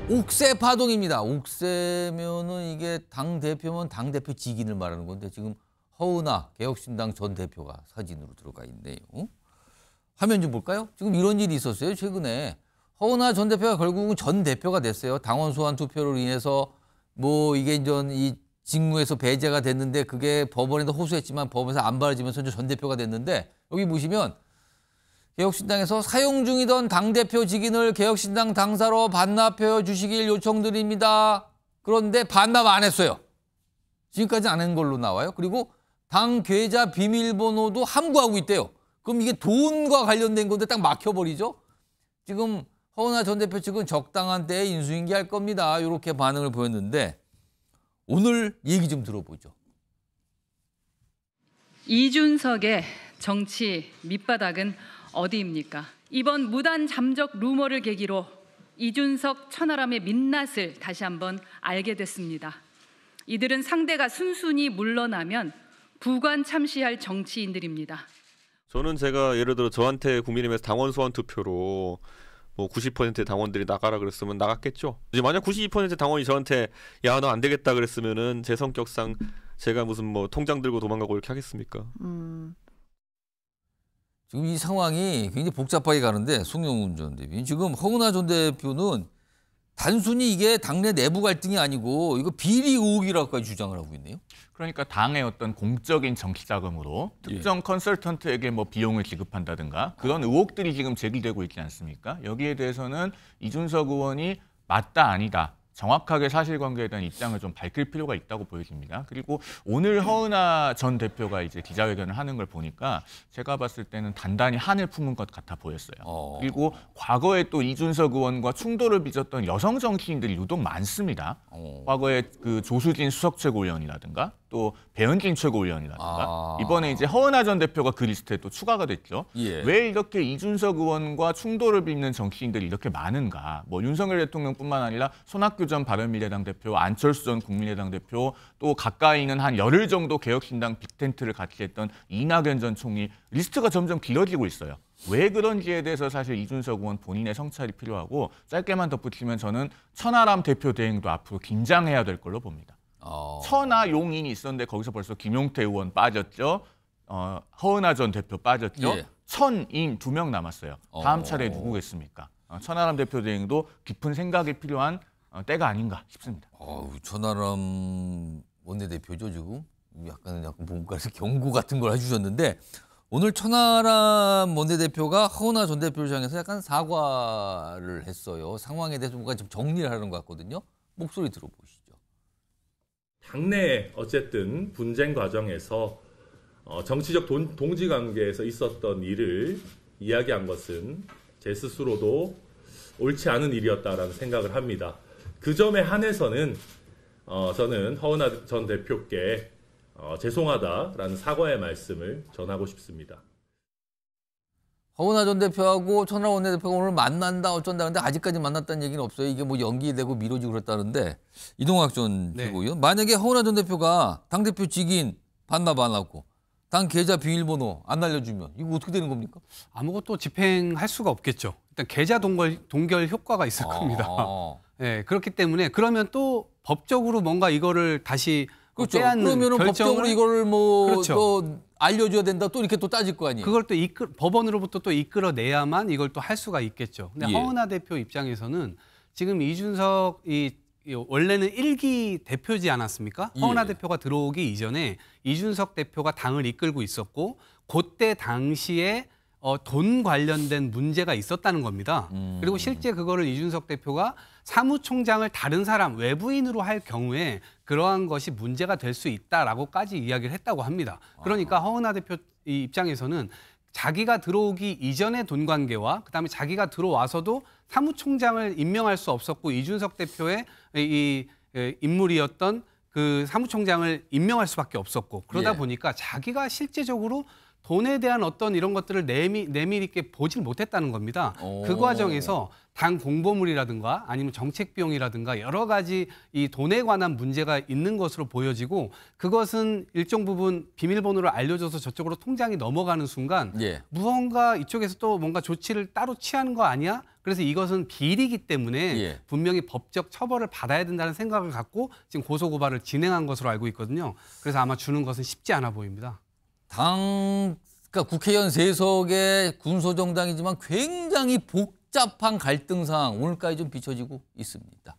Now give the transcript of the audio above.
옥새 파동입니다. 옥새면은 이게 당대표면 당대표 직인을 말하는 건데 지금 허은하 개혁신당 전 대표가 사진으로 들어가 있네요. 화면 좀 볼까요? 지금 이런 일이 있었어요. 최근에 허은하 전 대표가 결국은 전 대표가 됐어요. 당원 소환 투표로 인해서 뭐 이게 이제 이 직무에서 배제가 됐는데 그게 법원에도 호소했지만 법원에서 안 받아지면서 이제 전 대표가 됐는데 여기 보시면 개혁신당에서 사용 중이던 당대표 직인을 개혁신당 당사로 반납해 주시길 요청드립니다. 그런데 반납 안 했어요. 지금까지 안 한 걸로 나와요. 그리고 당 계좌 비밀번호도 함구하고 있대요. 그럼 이게 돈과 관련된 건데 딱 막혀버리죠. 지금 허은하 전 대표 측은 적당한 때에 인수인계할 겁니다. 이렇게 반응을 보였는데 오늘 얘기 좀 들어보죠. 이준석의 정치 밑바닥은 어디입니까? 이번 무단 잠적 루머를 계기로 이준석 천하람의 민낯을 다시 한번 알게 됐습니다. 이들은 상대가 순순히 물러나면 부관 참시할 정치인들입니다. 저는 제가 예를 들어 저한테 국민의힘에서 당원 소환 투표로 뭐 90% 당원들이 나가라 그랬으면 나갔겠죠. 이제 만약 92% 당원이 저한테 야 너 안 되겠다 그랬으면은 제 성격상 제가 무슨 뭐 통장 들고 도망가고 이렇게 하겠습니까? 지금 이 상황이 굉장히 복잡하게 가는데 송영훈 전 대표 지금 허은하 전 대표는 단순히 이게 당내 내부 갈등이 아니고 이거 비리 의혹이라고까지 주장을 하고 있네요. 그러니까 당의 어떤 공적인 정치 자금으로 특정 컨설턴트에게 뭐 비용을 지급한다든가 그런 의혹들이 지금 제기되고 있지 않습니까? 여기에 대해서는 이준석 의원이 맞다 아니다. 정확하게 사실관계에 대한 입장을 좀 밝힐 필요가 있다고 보여집니다. 그리고 오늘 허은하 전 대표가 이제 기자회견을 하는 걸 보니까 제가 봤을 때는 단단히 한을 품은 것 같아 보였어요. 그리고 과거에 또 이준석 의원과 충돌을 빚었던 여성 정치인들이 유독 많습니다. 과거에 그 조수진 수석 최고위원이라든가 또 배현진 최고위원이라든가 이번에 이제 허은하 전 대표가 그 리스트에 또 추가가 됐죠. 왜 이렇게 이준석 의원과 충돌을 빚는 정치인들이 이렇게 많은가? 뭐 윤석열 대통령뿐만 아니라 손학규 전 바른미래당 대표, 안철수 전 국민의당 대표, 또 가까이는 한 열흘 정도 개혁신당 빅텐트를 같이 했던 이낙연 전 총리 리스트가 점점 길어지고 있어요. 왜 그런지에 대해서 사실 이준석 의원 본인의 성찰이 필요하고 짧게만 덧붙이면 저는 천하람 대표 대행도 앞으로 긴장해야 될 걸로 봅니다. 천하 용인이 있었는데 거기서 벌써 김용태 의원 빠졌죠. 허은하 전 대표 빠졌죠. 천인 2명 남았어요. 다음 차례 누구겠습니까? 천하람 대표 대행도 깊은 생각이 필요한 때가 아닌가 싶습니다. 천하람 원내대표죠 지금. 약간 뭔가 경고 같은 걸 해주셨는데 오늘 천하람 원내대표가 허은하 전 대표를 향해서 약간 사과를 했어요. 상황에 대해서 뭔가 좀 정리를 하는 것 같거든요. 목소리 들어보시죠. 당내 어쨌든 분쟁 과정에서 정치적 동지 관계에서 있었던 일을 이야기한 것은 제 스스로도 옳지 않은 일이었다라는 생각을 합니다. 그 점에 한해서는 저는 허은하 전 대표께 죄송하다라는 사과의 말씀을 전하고 싶습니다. 허은하 전 대표하고 천하람 원내대표가 오늘 만난다 어쩐다 근데 아직까지 만났다는 얘기는 없어요. 이게 뭐 연기되고 미뤄지고 그랬다는데 이동학 전 최고위원 만약에 허은하 전 대표가 당대표 직인 반납 안 하고 당 계좌 비밀번호 안 알려주면 이거 어떻게 되는 겁니까? 아무것도 집행할 수가 없겠죠. 일단 계좌 동결 효과가 있을 겁니다. 네, 그렇기 때문에 그러면 또 법적으로 뭔가 이거를 다시 그렇죠. 빼앗는 그러면은 법적으로 이거를 뭐 또 알려줘야 된다 또 이렇게 또 따질 거 아니에요. 그걸 또 법원으로부터 또 이끌어내야만 이걸 또 할 수가 있겠죠. 근데 허은하 대표 입장에서는 지금 이준석 원래는 1기 대표지 않았습니까? 허은하 대표가 들어오기 이전에 이준석 대표가 당을 이끌고 있었고 그때 당시에 돈 관련된 문제가 있었다는 겁니다. 그리고 실제 그거를 이준석 대표가 사무총장을 다른 사람, 외부인으로 할 경우에 그러한 것이 문제가 될 수 있다라고까지 이야기를 했다고 합니다. 그러니까 허은하 대표 입장에서는 자기가 들어오기 이전의 돈 관계와 그다음에 자기가 들어와서도 사무총장을 임명할 수 없었고 이준석 대표의 이 인물이었던 그 사무총장을 임명할 수밖에 없었고 그러다 보니까 자기가 실제적으로 돈에 대한 어떤 이런 것들을 내밀 있게 보질 못했다는 겁니다. 그 과정에서 당 공보물이라든가 아니면 정책 비용이라든가 여러 가지 이 돈에 관한 문제가 있는 것으로 보여지고 그것은 일정 부분 비밀번호를 알려줘서 저쪽으로 통장이 넘어가는 순간 예. 무언가 이쪽에서 또 뭔가 조치를 따로 취하는 거 아니야? 그래서 이것은 비리이기 때문에 예. 분명히 법적 처벌을 받아야 된다는 생각을 갖고 지금 고소고발을 진행한 것으로 알고 있거든요. 그래서 아마 주는 것은 쉽지 않아 보입니다. 그러니까 국회의원 세석의 군소정당이지만 굉장히 복잡한 갈등 상황 오늘까지 좀 비춰지고 있습니다.